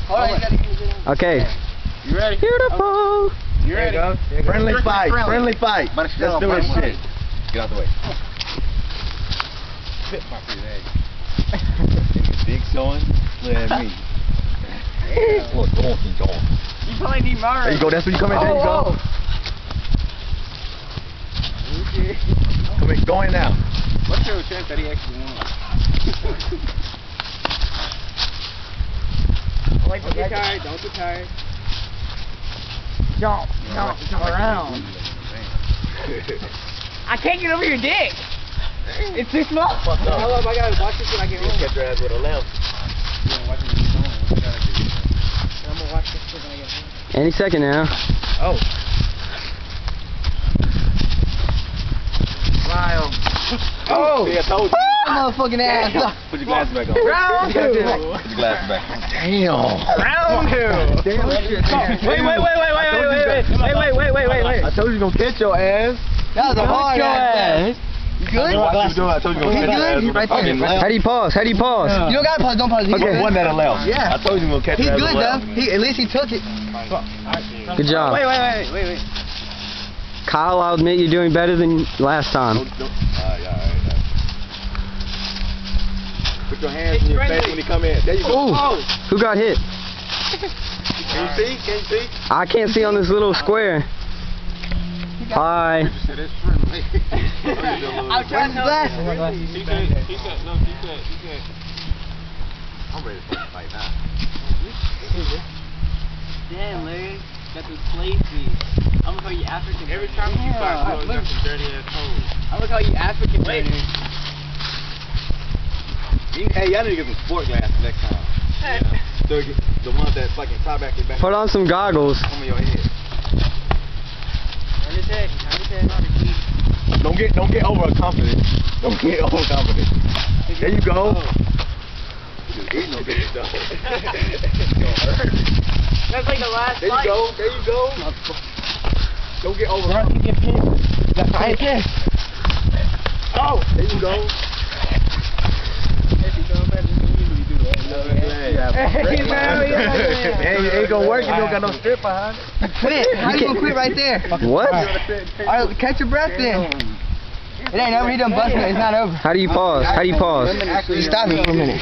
Hold on, you gotta get it. Okay. You ready? Beautiful. You ready? Friendly fight. Friendly fight. Let's do this shit. Get out the way. Spit my pretty leg. Big son. Look at me. Look, donkey dog. You probably need my There you go. That's where you come in. There you go. Come in. Go in now. What's your chance that he actually won? Don't get tired, don't get tired. Jump around. I can't get over your dick. It's too small. Hold up, I gotta watch this when I get home. Catch your ass with a left. I'm gonna watch this when I get home. Any second now. Oh. Wow. Oh. See, I told you. Motherfucking ass. Put your glasses back on. Round two. Put your glasses back on. Damn. Round two. Wait. I told you gonna catch your ass. That was a hard ass. You good? I told you gonna He catch your ass. good? Right there. How do you pause? How do you pause? You don't gotta pause, don't pause. He's Okay. good. One that left. Yeah. I told you gonna catch He's your ass. good though. At least he took it. Good job. Wait. Kyle, I'll admit you're doing better than last time. Alright. Put your hands in your face when he come in. There you go. Ooh, who got hit? Can you see? Can you see? I can't see on this little square. Hi. Shit, it's friendly. I'm trying to blast. He said, I'm ready for the fight now. Damn, Larry. Got those slave feet. I'm gonna call you African. every time you fight, bro, you got some dirty ass toes. I'm gonna call you African. Wait. Larry. Hey, y'all need to get some sport glasses next time. The ones that fucking tie back your back. Put on some goggles. Over your head. Undertake. Don't get overconfident. Don't get overconfident. There you go. Just eating no good stuff. That's like the last There you fight. go. There you go. Don't get overconfident. Oh, there you go. Ain't gonna work if you don't got no strip behind it. Quit. How you gonna quit right there? What? Alright, catch your breath then. It ain't over. He done busted it. It's not over. How do you pause? How do you pause? Just stop it for a minute.